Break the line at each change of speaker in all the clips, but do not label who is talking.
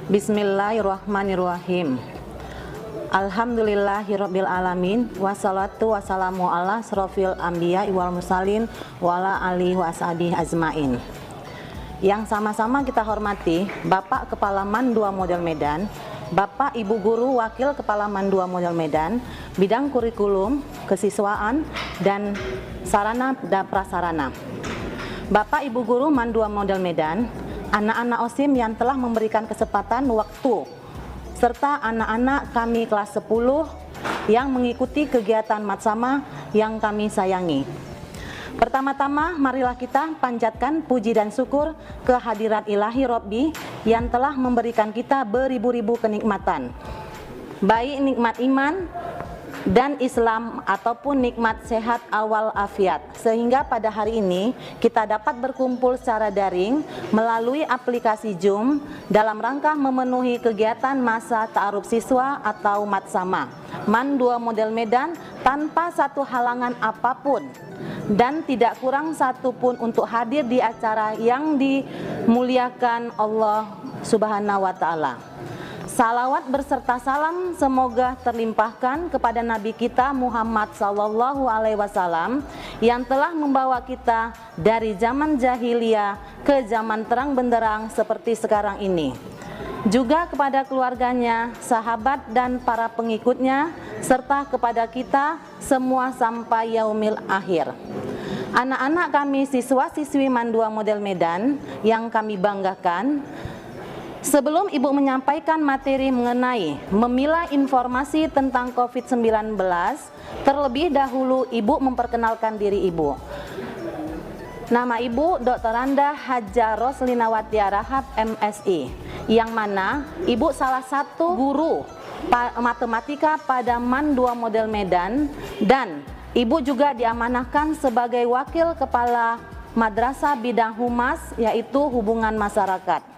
Bismillahirrahmanirrahim. Alhamdulillahirabbil alamin, wassalatu wassalamu ala asrofil anbiya wal mursalin wa ala alihi wa ashabihi ajmain. Yang sama-sama kita hormati Bapak Kepala Man 2 Model Medan, Bapak Ibu Guru Wakil Kepala Man 2 Model Medan, bidang kurikulum, kesiswaan, dan sarana dan prasarana. Bapak Ibu Guru Man 2 Model Medan, anak-anak OSIM yang telah memberikan kesempatan waktu, serta anak-anak kami kelas 10 yang mengikuti kegiatan Matsama yang kami sayangi. Pertama-tama, marilah kita panjatkan puji dan syukur kehadirat ilahi Robbi yang telah memberikan kita beribu-ribu kenikmatan, baik nikmat iman dan Islam ataupun nikmat sehat awal afiat, sehingga pada hari ini kita dapat berkumpul secara daring melalui aplikasi Zoom dalam rangka memenuhi kegiatan masa ta'aruf siswa atau Matsama Man 2 Model Medan tanpa satu halangan apapun dan tidak kurang satupun untuk hadir di acara yang dimuliakan Allah Subhanahu wa Ta'ala. Salawat berserta salam semoga terlimpahkan kepada Nabi kita Muhammad Sallallahu Alaihi Wasallam yang telah membawa kita dari zaman jahiliyah ke zaman terang benderang seperti sekarang ini. Juga kepada keluarganya, sahabat dan para pengikutnya, serta kepada kita semua sampai yaumil akhir. Anak-anak kami siswa-siswi Man 2 Model Medan yang kami banggakan, sebelum Ibu menyampaikan materi mengenai memilah informasi tentang COVID-19, terlebih dahulu Ibu memperkenalkan diri Ibu. Nama Ibu Dr. Randa Haja Roslinawati Rahab MSI, yang mana Ibu salah satu guru matematika pada Man 2 Model Medan, dan Ibu juga diamanahkan sebagai Wakil Kepala Madrasah Bidang Humas, yaitu Hubungan Masyarakat.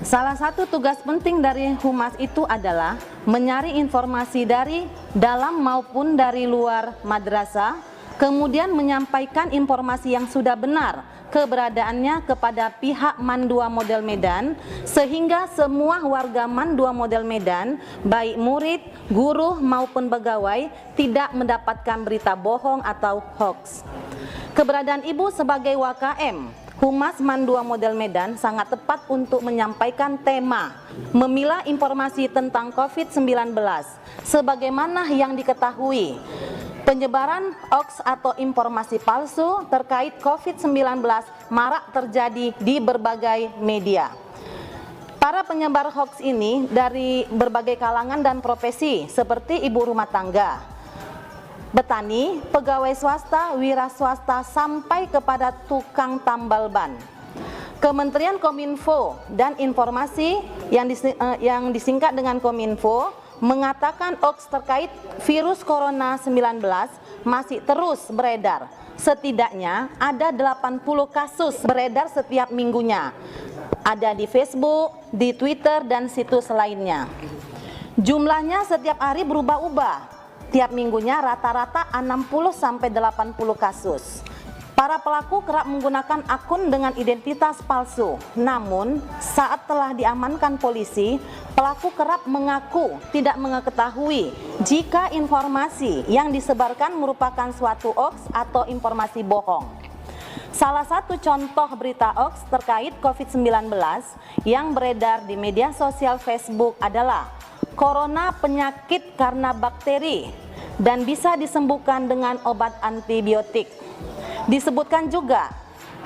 Salah satu tugas penting dari Humas itu adalah mencari informasi dari dalam maupun dari luar madrasah, kemudian menyampaikan informasi yang sudah benar keberadaannya kepada pihak Man 2 Model Medan, sehingga semua warga Man 2 Model Medan, baik murid, guru maupun pegawai, tidak mendapatkan berita bohong atau hoax. Keberadaan Ibu sebagai WKM Humas Man 2 Model Medan sangat tepat untuk menyampaikan tema memilah informasi tentang COVID-19. Sebagaimana yang diketahui, penyebaran hoax atau informasi palsu terkait COVID-19 marak terjadi di berbagai media. Para penyebar hoax ini dari berbagai kalangan dan profesi seperti ibu rumah tangga, petani, pegawai swasta, wira swasta, sampai kepada tukang tambal ban. Kementerian Kominfo dan Informasi yang disingkat dengan Kominfo mengatakan hoax terkait virus Corona 19 masih terus beredar. Setidaknya ada 80 kasus beredar setiap minggunya. Ada di Facebook, di Twitter, dan situs lainnya. Jumlahnya setiap hari berubah-ubah. Tiap minggunya rata-rata 60-80 kasus. Para pelaku kerap menggunakan akun dengan identitas palsu. Namun, saat telah diamankan polisi, pelaku kerap mengaku tidak mengetahui jika informasi yang disebarkan merupakan suatu hoax atau informasi bohong. Salah satu contoh berita hoax terkait COVID-19 yang beredar di media sosial Facebook adalah Corona penyakit karena bakteri dan bisa disembuhkan dengan obat antibiotik. Disebutkan juga,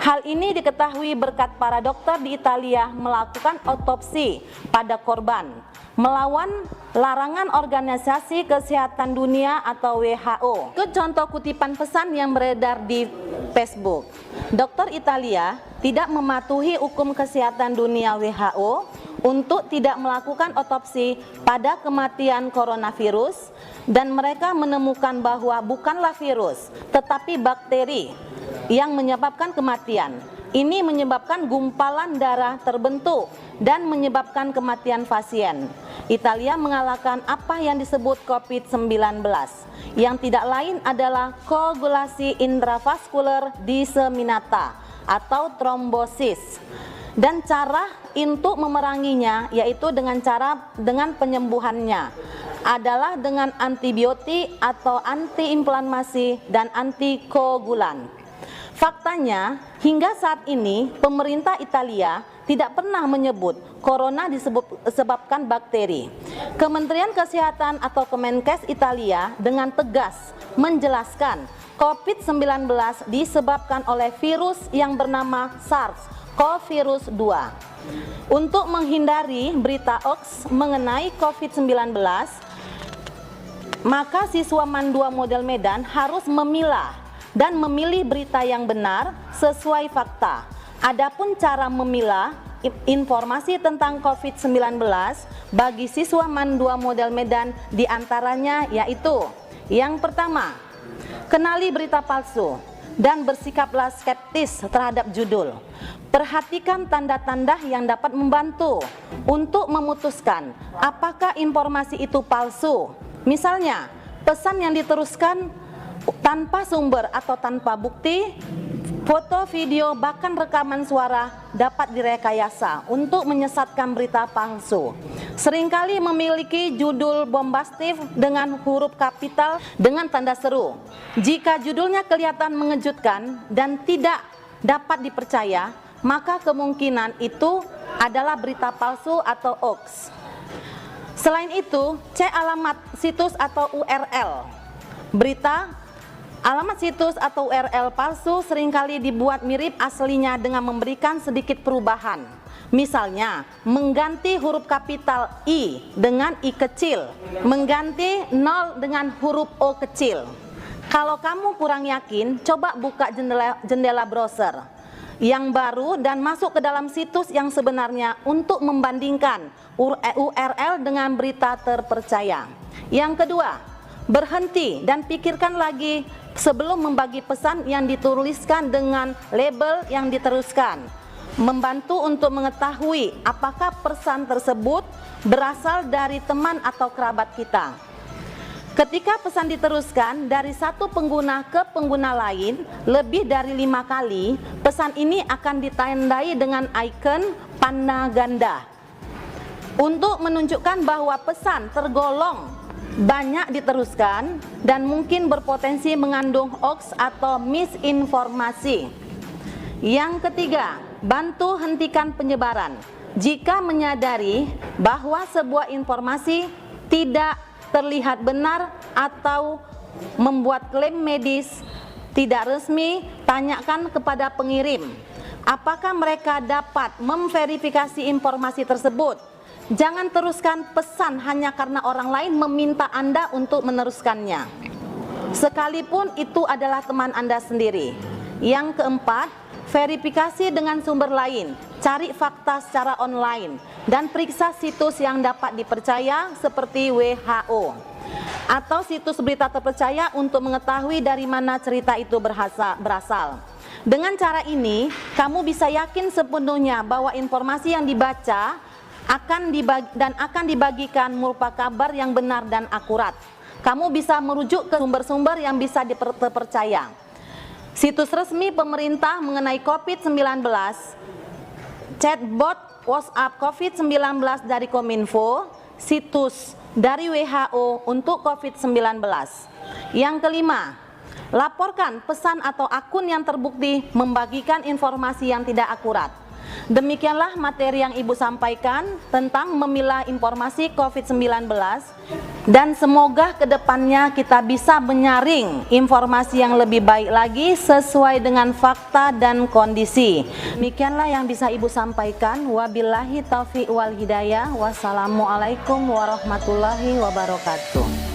hal ini diketahui berkat para dokter di Italia melakukan otopsi pada korban, melawan larangan Organisasi Kesehatan Dunia atau WHO. Itu contoh kutipan pesan yang beredar di Facebook. Dokter Italia tidak mematuhi hukum kesehatan dunia WHO untuk tidak melakukan otopsi pada kematian coronavirus, dan mereka menemukan bahwa bukanlah virus, tetapi bakteri yang menyebabkan kematian. Ini menyebabkan gumpalan darah terbentuk dan menyebabkan kematian pasien. Italia mengalahkan apa yang disebut COVID-19, yang tidak lain adalah koagulasi intravaskular disseminata atau trombosis. dan cara untuk memeranginya yaitu dengan penyembuhannya adalah dengan antibiotik atau antiinflamasi dan antikoagulan. Faktanya, hingga saat ini pemerintah Italia tidak pernah menyebut corona disebabkan bakteri. Kementerian Kesehatan atau Kemenkes Italia dengan tegas menjelaskan COVID-19 disebabkan oleh virus yang bernama SARS-CoV-2. Untuk menghindari berita hoax mengenai COVID-19, maka siswa MAN 2 model Medan harus memilah dan memilih berita yang benar sesuai fakta. Adapun cara memilah informasi tentang COVID-19 bagi siswa MAN 2 model Medan diantaranya yaitu: yang pertama, kenali berita palsu dan bersikaplah skeptis terhadap judul. Perhatikan tanda-tanda yang dapat membantu untuk memutuskan apakah informasi itu palsu. Misalnya, pesan yang diteruskan tanpa sumber atau tanpa bukti, foto, video, bahkan rekaman suara dapat direkayasa untuk menyesatkan berita palsu. Seringkali memiliki judul bombastis dengan huruf kapital dengan tanda seru. Jika judulnya kelihatan mengejutkan dan tidak dapat dipercaya, maka kemungkinan itu adalah berita palsu atau hoax. Selain itu, cek alamat situs atau URL. Alamat situs atau URL palsu seringkali dibuat mirip aslinya dengan memberikan sedikit perubahan. Misalnya, mengganti huruf kapital I dengan I kecil, mengganti 0 dengan huruf O kecil. Kalau kamu kurang yakin, coba buka jendela browser yang baru dan masuk ke dalam situs yang sebenarnya untuk membandingkan URL dengan berita terpercaya. Yang kedua, berhenti dan pikirkan lagi sebelum membagi pesan yang dituliskan dengan label yang diteruskan. Membantu untuk mengetahui apakah pesan tersebut berasal dari teman atau kerabat kita. Ketika pesan diteruskan dari satu pengguna ke pengguna lain lebih dari 5 kali, pesan ini akan ditandai dengan ikon panah ganda untuk menunjukkan bahwa pesan tergolong banyak diteruskan dan mungkin berpotensi mengandung hoax atau misinformasi. Yang ketiga, bantu hentikan penyebaran. Jika menyadari bahwa sebuah informasi tidak terlihat benar atau membuat klaim medis tidak resmi, tanyakan kepada pengirim apakah mereka dapat memverifikasi informasi tersebut. Jangan teruskan pesan hanya karena orang lain meminta Anda untuk meneruskannya, sekalipun itu adalah teman Anda sendiri. Yang keempat, verifikasi dengan sumber lain. Cari fakta secara online dan periksa situs yang dapat dipercaya seperti WHO atau situs berita terpercaya untuk mengetahui dari mana cerita itu berasal. Dengan cara ini, kamu bisa yakin sepenuhnya bahwa informasi yang dibaca akan dibagikan merupakan kabar yang benar dan akurat. Kamu bisa merujuk ke sumber-sumber yang bisa dipercaya. Situs resmi pemerintah mengenai COVID-19, chatbot WhatsApp COVID-19 dari Kominfo, situs dari WHO untuk COVID-19. Yang kelima, laporkan pesan atau akun yang terbukti membagikan informasi yang tidak akurat. Demikianlah materi yang Ibu sampaikan tentang memilah informasi COVID-19 dan semoga kedepannya kita bisa menyaring informasi yang lebih baik lagi sesuai dengan fakta dan kondisi. Demikianlah yang bisa Ibu sampaikan. Wabillahi taufiq wal hidayah. Wassalamualaikum warahmatullahi wabarakatuh.